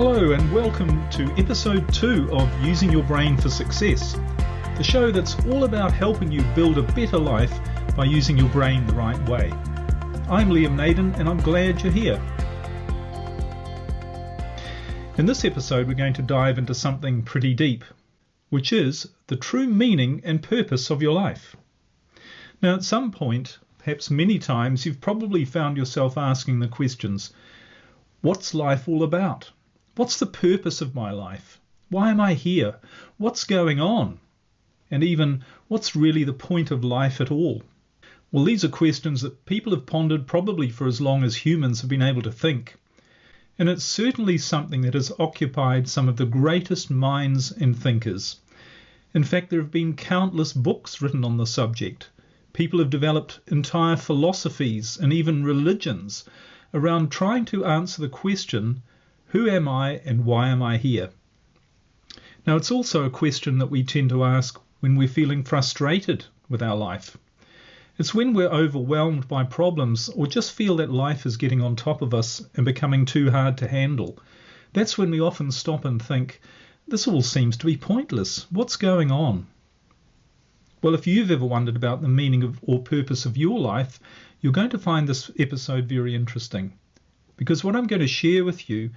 Hello and welcome to episode 2 of Using Your Brain for Success, the show that's all about helping you build a better life by using your brain the right way. I'm Liam Naden and I'm glad you're here. In this episode we're going to dive into something pretty deep, which is the true meaning and purpose of your life. Now at some point, perhaps many times, you've probably found yourself asking the questions, what's life all about? What's the purpose of my life? Why am I here? What's going on? And even, what's really the point of life at all? Well, these are questions that people have pondered probably for as long as humans have been able to think. And it's certainly something that has occupied some of the greatest minds and thinkers. In fact, there have been countless books written on the subject. People have developed entire philosophies and even religions around trying to answer the question, who am I and why am I here? Now, it's also a question that we tend to ask when we're feeling frustrated with our life. It's when we're overwhelmed by problems or just feel that life is getting on top of us and becoming too hard to handle. That's when we often stop and think, this all seems to be pointless. What's going on? Well, if you've ever wondered about the meaning of or purpose of your life, you're going to find this episode very interesting, because what I'm going to share with you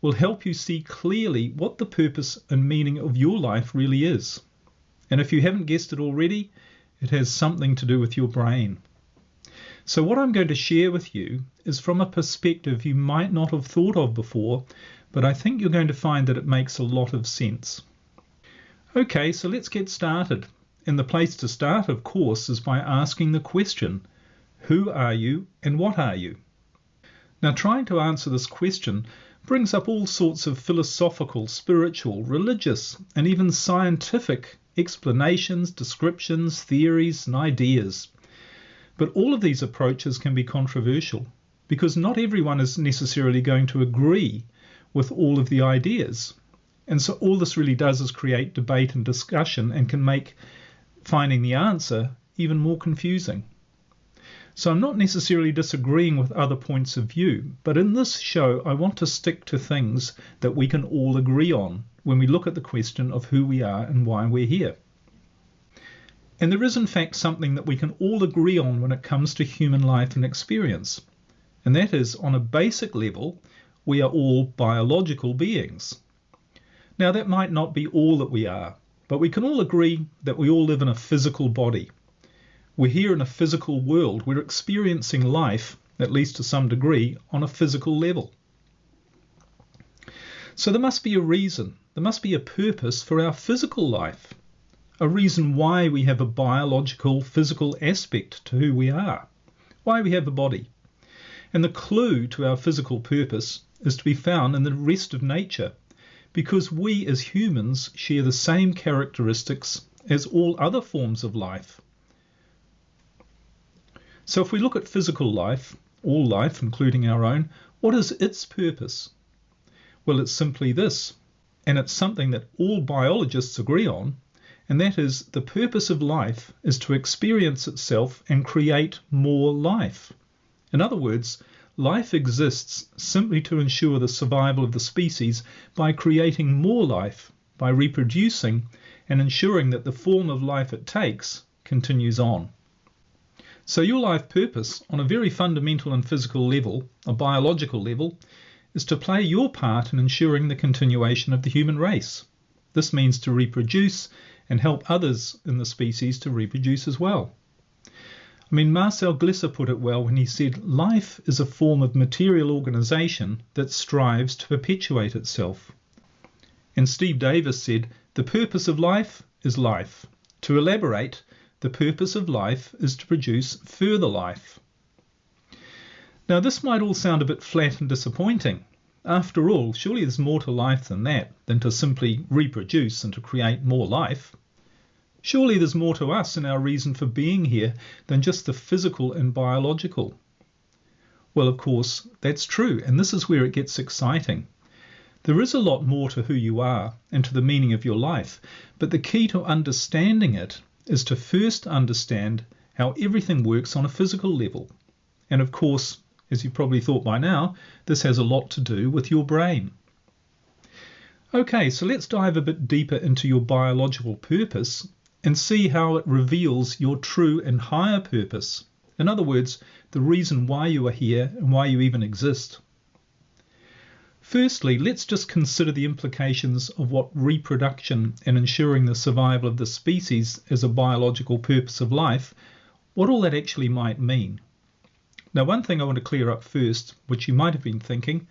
will help you see clearly what the purpose and meaning of your life really is. And if you haven't guessed it already, it has something to do with your brain. So what I'm going to share with you is from a perspective you might not have thought of before, but I think you're going to find that it makes a lot of sense. Okay, so let's get started. And the place to start, of course, is by asking the question, who are you and what are you? Now, trying to answer this question brings up all sorts of philosophical, spiritual, religious, and even scientific explanations, descriptions, theories, and ideas. But all of these approaches can be controversial because not everyone is necessarily going to agree with all of the ideas. And so all this really does is create debate and discussion and can make finding the answer even more confusing. So I'm not necessarily disagreeing with other points of view, but in this show I want to stick to things that we can all agree on when we look at the question of who we are and why we're here. And there is in fact something that we can all agree on when it comes to human life and experience, and that is, on a basic level, we are all biological beings. Now that might not be all that we are, but we can all agree that we all live in a physical body. We're here in a physical world. We're experiencing life, at least to some degree, on a physical level. So there must be a reason, there must be a purpose for our physical life, a reason why we have a biological, physical aspect to who we are, why we have a body. And the clue to our physical purpose is to be found in the rest of nature, because we as humans share the same characteristics as all other forms of life. So if we look at physical life, all life, including our own, what is its purpose? Well, it's simply this, and it's something that all biologists agree on, and that is the purpose of life is to experience itself and create more life. In other words, life exists simply to ensure the survival of the species by creating more life, by reproducing and ensuring that the form of life it takes continues on. So your life purpose, on a very fundamental and physical level, a biological level, is to play your part in ensuring the continuation of the human race. This means to reproduce and help others in the species to reproduce as well. I mean, Marcel Glisser put it well when he said, life is a form of material organisation that strives to perpetuate itself. And Steve Davis said, the purpose of life is life. To elaborate, the purpose of life is to produce further life. Now, this might all sound a bit flat and disappointing. After all, surely there's more to life than that, than to simply reproduce and to create more life. Surely there's more to us and our reason for being here than just the physical and biological. Well, of course, that's true, and this is where it gets exciting. There is a lot more to who you are and to the meaning of your life, but the key to understanding it is to first understand how everything works on a physical level. And of course, as you've probably thought by now, this has a lot to do with your brain. Okay, so let's dive a bit deeper into your biological purpose and see how it reveals your true and higher purpose. In other words, the reason why you are here and why you even exist. Firstly, let's just consider the implications of what reproduction and ensuring the survival of the species as a biological purpose of life, what all that actually might mean. Now, one thing I want to clear up first, which you might have been thinking,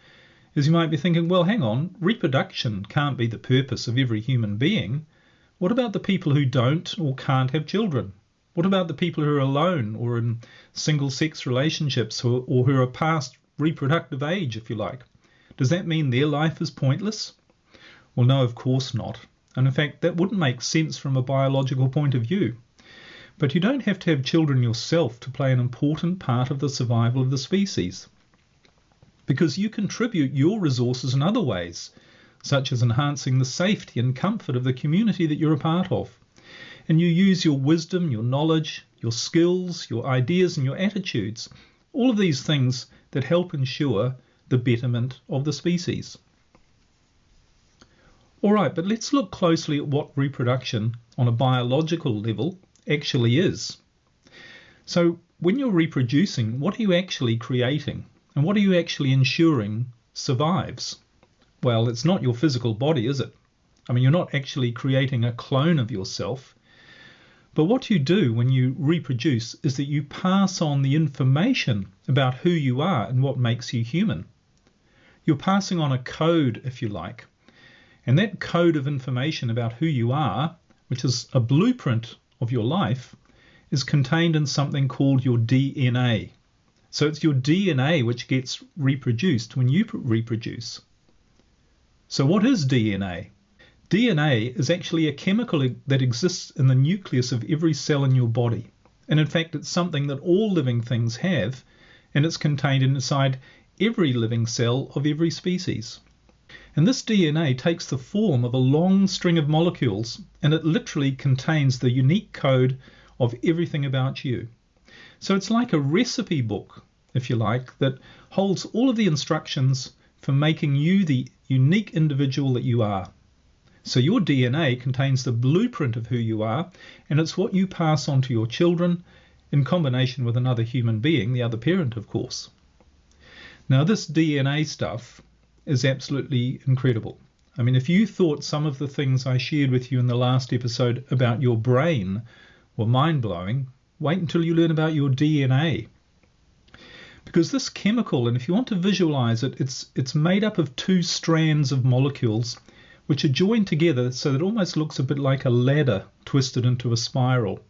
is you might be thinking, well, hang on, reproduction can't be the purpose of every human being. What about the people who don't or can't have children? What about the people who are alone or in single-sex relationships or who are past reproductive age, if you like? Does that mean their life is pointless? Well, no, of course not. And in fact, that wouldn't make sense from a biological point of view. But you don't have to have children yourself to play an important part of the survival of the species, because you contribute your resources in other ways, such as enhancing the safety and comfort of the community that you're a part of. And you use your wisdom, your knowledge, your skills, your ideas and your attitudes, all of these things that help ensure the betterment of the species. All right, but let's look closely at what reproduction on a biological level actually is. So when you're reproducing, what are you actually creating? And what are you actually ensuring survives? Well, it's not your physical body, is it? I mean, you're not actually creating a clone of yourself. But what you do when you reproduce is that you pass on the information about who you are and what makes you human. You're passing on a code, if you like. And that code of information about who you are, which is a blueprint of your life, is contained in something called your DNA. So it's your DNA which gets reproduced when you reproduce. So what is DNA? DNA is actually a chemical that exists in the nucleus of every cell in your body. And in fact, it's something that all living things have, and it's contained inside every living cell of every species. And this DNA takes the form of a long string of molecules, and it literally contains the unique code of everything about you. So it's like a recipe book, if you like, that holds all of the instructions for making you the unique individual that you are. So your DNA contains the blueprint of who you are, and it's what you pass on to your children in combination with another human being, the other parent, of course. Now, this DNA stuff is absolutely incredible. I mean, if you thought some of the things I shared with you in the last episode about your brain were mind-blowing, wait until you learn about your DNA. Because this chemical, and if you want to visualize it, it's made up of two strands of molecules which are joined together so that it almost looks a bit like a ladder twisted into a spiral.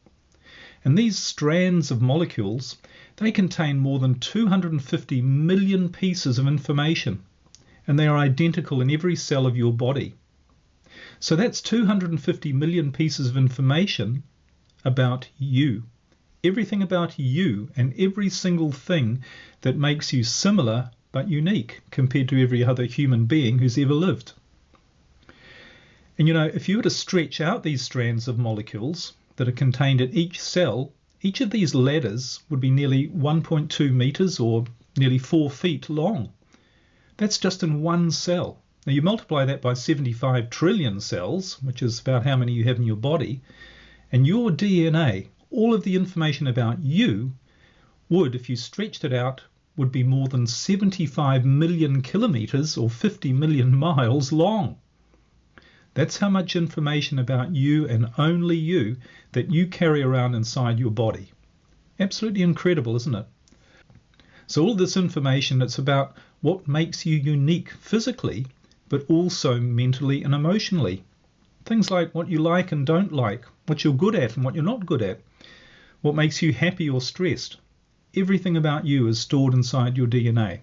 And these strands of molecules, they contain more than 250 million pieces of information, and they are identical in every cell of your body. So that's 250 million pieces of information about you. Everything about you and every single thing that makes you similar but unique compared to every other human being who's ever lived. And you know, if you were to stretch out these strands of molecules that are contained in each cell, each of these ladders would be nearly 1.2 meters or nearly 4 feet long. That's just in one cell. Now you multiply that by 75 trillion cells, which is about how many you have in your body, and your DNA, all of the information about you, would, if you stretched it out, would be more than 75 million kilometers or 50 million miles long. That's how much information about you and only you that you carry around inside your body. Absolutely incredible, isn't it? So all this information, it's about what makes you unique physically, but also mentally and emotionally. Things like what you like and don't like, what you're good at and what you're not good at, what makes you happy or stressed. Everything about you is stored inside your DNA.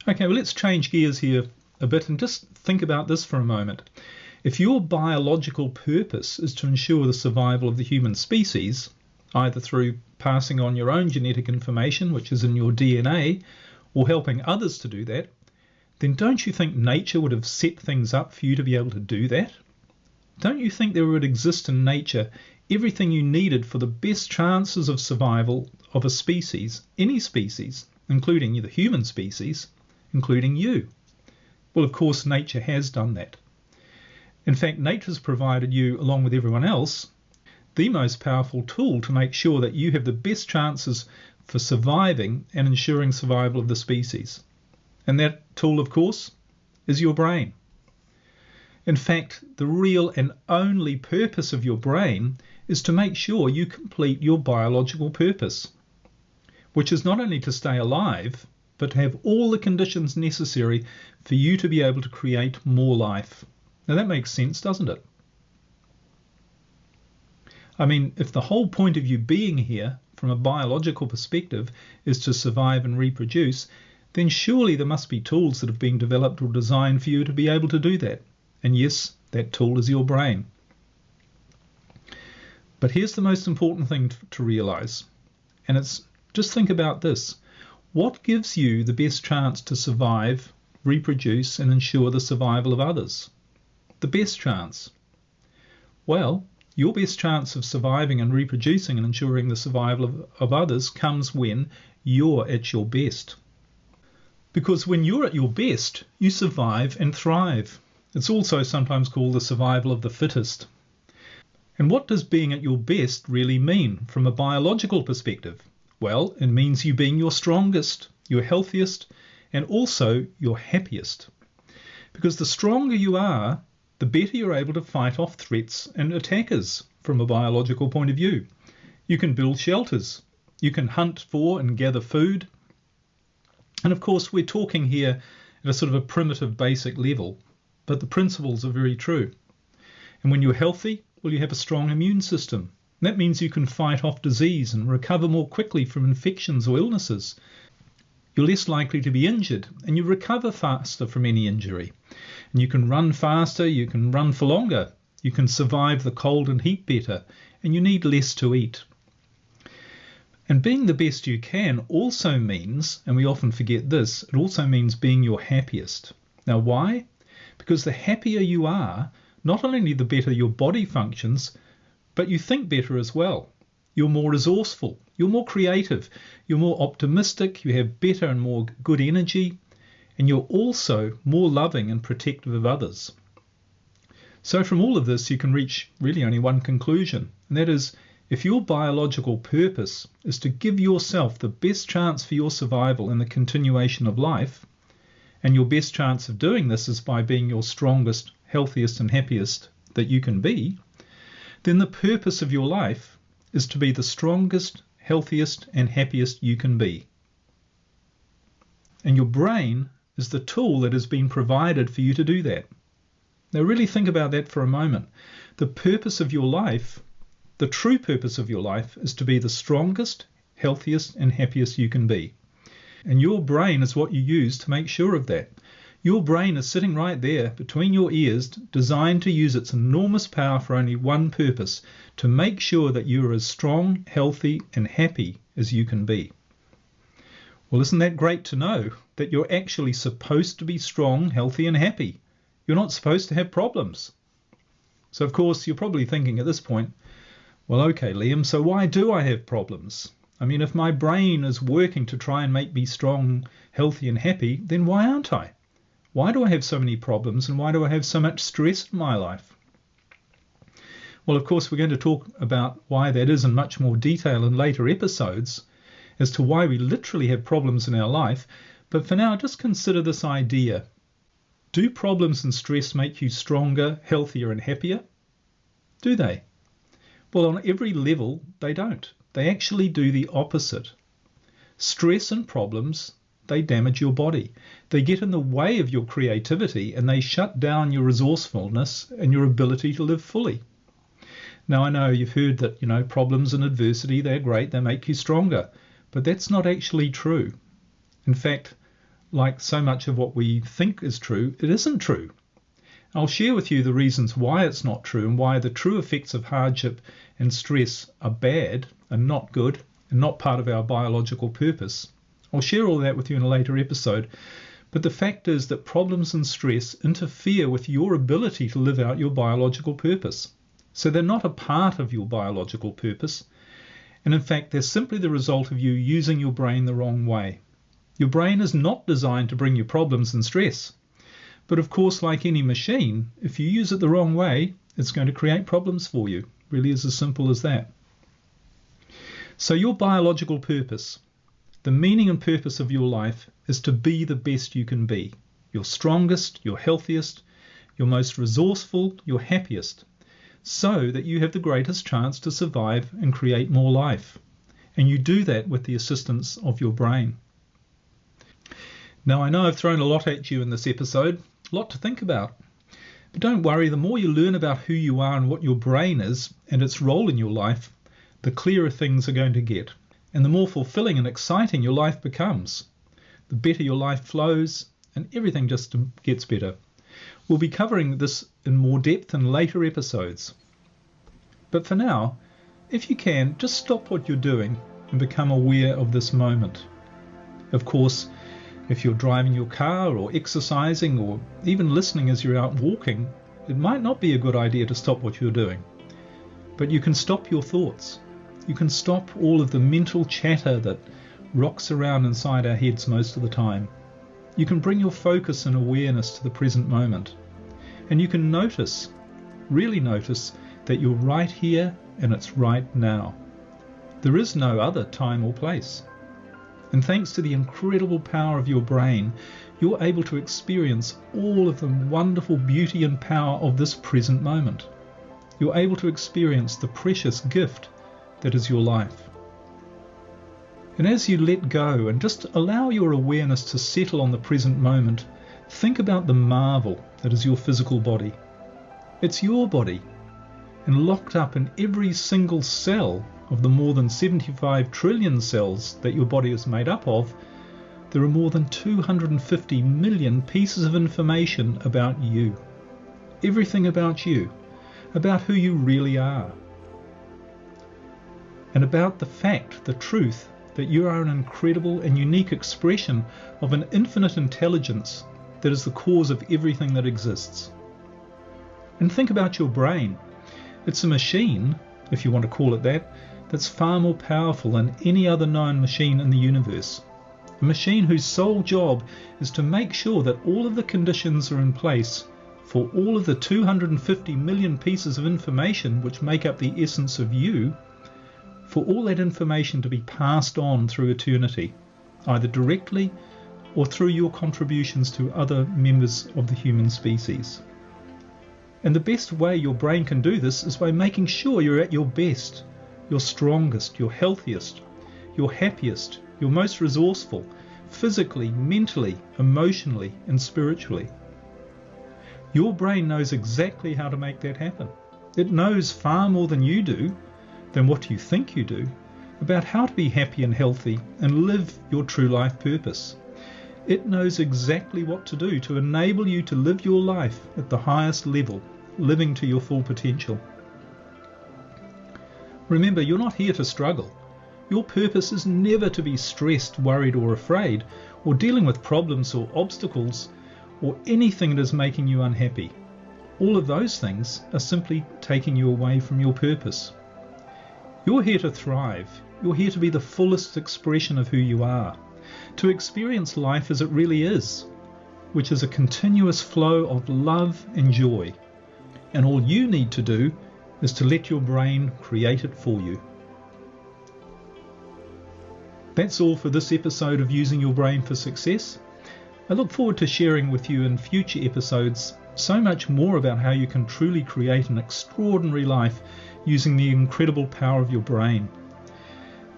Okay, well, let's change gears here a bit and just think about this for a moment. If your biological purpose is to ensure the survival of the human species, either through passing on your own genetic information, which is in your DNA, or helping others to do that, then don't you think nature would have set things up for you to be able to do that? Don't you think there would exist in nature everything you needed for the best chances of survival of a species, any species, including the human species, including you? Well, of course, nature has done that. In fact, nature's provided you, along with everyone else, the most powerful tool to make sure that you have the best chances for surviving and ensuring survival of the species. And that tool, of course, is your brain. In fact, the real and only purpose of your brain is to make sure you complete your biological purpose, which is not only to stay alive, but to have all the conditions necessary for you to be able to create more life. Now that makes sense, doesn't it? I mean, if the whole point of you being here from a biological perspective is to survive and reproduce, then surely there must be tools that have been developed or designed for you to be able to do that. And yes, that tool is your brain. But here's the most important thing to realize, and it's just think about this. What gives you the best chance to survive, reproduce, and ensure the survival of others? The best chance? Well, your best chance of surviving and reproducing and ensuring the survival of others comes when you're at your best. Because when you're at your best, you survive and thrive. It's also sometimes called the survival of the fittest. And what does being at your best really mean from a biological perspective? Well, it means you being your strongest, your healthiest, and also your happiest. Because the stronger you are, the better you're able to fight off threats and attackers from a biological point of view. You can build shelters. You can hunt for and gather food. And of course, we're talking here at a sort of a primitive, basic level, but the principles are very true. And when you're healthy, well, you have a strong immune system. That means you can fight off disease and recover more quickly from infections or illnesses. You're less likely to be injured, and you recover faster from any injury. And you can run faster, you can run for longer, you can survive the cold and heat better, and you need less to eat. And being the best you can also means, and we often forget this, it also means being your happiest. Now why? Because the happier you are, not only the better your body functions, but you think better as well. You're more resourceful, you're more creative, you're more optimistic, you have better and more good energy, and you're also more loving and protective of others. So from all of this, you can reach really only one conclusion, and that is, if your biological purpose is to give yourself the best chance for your survival and the continuation of life, and your best chance of doing this is by being your strongest, healthiest and happiest that you can be, then the purpose of your life is to be the strongest, healthiest and happiest you can be. And your brain is the tool that has been provided for you to do that. Now really think about that for a moment. The purpose of your life, the true purpose of your life, is to be the strongest, healthiest and happiest you can be. And your brain is what you use to make sure of that. Your brain is sitting right there between your ears, designed to use its enormous power for only one purpose, to make sure that you are as strong, healthy and happy as you can be. Well, isn't that great to know that you're actually supposed to be strong, healthy and happy? You're not supposed to have problems. So of course you're probably thinking at this point, well, okay, Liam, so why do I have problems? I mean, if my brain is working to try and make me strong, healthy and happy, then why aren't I? Why do I have so many problems and why do I have so much stress in my life? Well, of course, we're going to talk about why that is in much more detail in later episodes as to why we literally have problems in our life. But for now, just consider this idea. Do problems and stress make you stronger, healthier and happier? Do they? Well, on every level, they don't. They actually do the opposite. Stress and problems, they damage your body. They get in the way of your creativity and they shut down your resourcefulness and your ability to live fully. Now, I know you've heard that, problems and adversity, they're great, they make you stronger. But that's not actually true. In fact, like so much of what we think is true, it isn't true. I'll share with you the reasons why it's not true and why the true effects of hardship and stress are bad and not good and not part of our biological purpose. I'll share all that with you in a later episode. But the fact is that problems and stress interfere with your ability to live out your biological purpose. So they're not a part of your biological purpose. And in fact, they're simply the result of you using your brain the wrong way. Your brain is not designed to bring you problems and stress, But of course, like any machine, if you use it the wrong way, it's going to create problems for you. Really is as simple as that. So your biological purpose, the meaning and purpose of your life, is to be the best you can be. Your strongest, your healthiest, your most resourceful, your happiest, so that you have the greatest chance to survive and create more life. And you do that with the assistance of your brain. Now, I know I've thrown a lot at you in this episode, a lot to think about. But don't worry, the more you learn about who you are and what your brain is and its role in your life, the clearer things are going to get. And the more fulfilling and exciting your life becomes. The better your life flows, and everything just gets better. We'll be covering this in more depth in later episodes. But for now, if you can, just stop what you're doing and become aware of this moment. Of course, if you're driving your car or exercising or even listening as you're out walking, it might not be a good idea to stop what you're doing. But you can stop your thoughts. You can stop all of the mental chatter that rocks around inside our heads most of the time. You can bring your focus and awareness to the present moment. And you can notice, really notice, that you're right here and it's right now. There is no other time or place. And thanks to the incredible power of your brain, you're able to experience all of the wonderful beauty and power of this present moment. You're able to experience the precious gift that is your life. And as you let go and just allow your awareness to settle on the present moment, think about the marvel that is your physical body. It's your body, and locked up in every single cell of the more than 75 trillion cells that your body is made up of, there are more than 250 million pieces of information about you. Everything about you, about who you really are. And about the fact, the truth, that you are an incredible and unique expression of an infinite intelligence that is the cause of everything that exists. And think about your brain. It's a machine, if you want to call it that, that's far more powerful than any other known machine in the universe. A machine whose sole job is to make sure that all of the conditions are in place for all of the 250 million pieces of information which make up the essence of you, for all that information to be passed on through eternity, either directly or through your contributions to other members of the human species. And the best way your brain can do this is by making sure you're at your best, your strongest, your healthiest, your happiest, your most resourceful, physically, mentally, emotionally, and spiritually. Your brain knows exactly how to make that happen. It knows far more than you do, than what you think you do, about how to be happy and healthy and live your true life purpose. It knows exactly what to do to enable you to live your life at the highest level, living to your full potential. Remember, you're not here to struggle. Your purpose is never to be stressed, worried or afraid, or dealing with problems or obstacles, or anything that is making you unhappy. All of those things are simply taking you away from your purpose. You're here to thrive. You're here to be the fullest expression of who you are, to experience life as it really is, which is a continuous flow of love and joy. And all you need to do is to let your brain create it for you. That's all for this episode of Using Your Brain for Success. I look forward to sharing with you in future episodes so much more about how you can truly create an extraordinary life using the incredible power of your brain.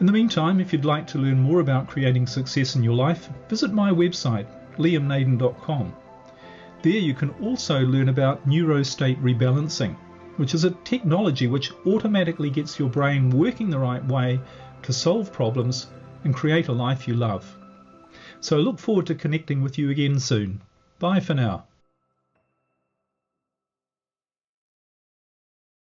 In the meantime, if you'd like to learn more about creating success in your life, visit my website, liamnaden.com. There you can also learn about neurostate rebalancing, which is a technology which automatically gets your brain working the right way to solve problems and create a life you love. So I look forward to connecting with you again soon. Bye for now.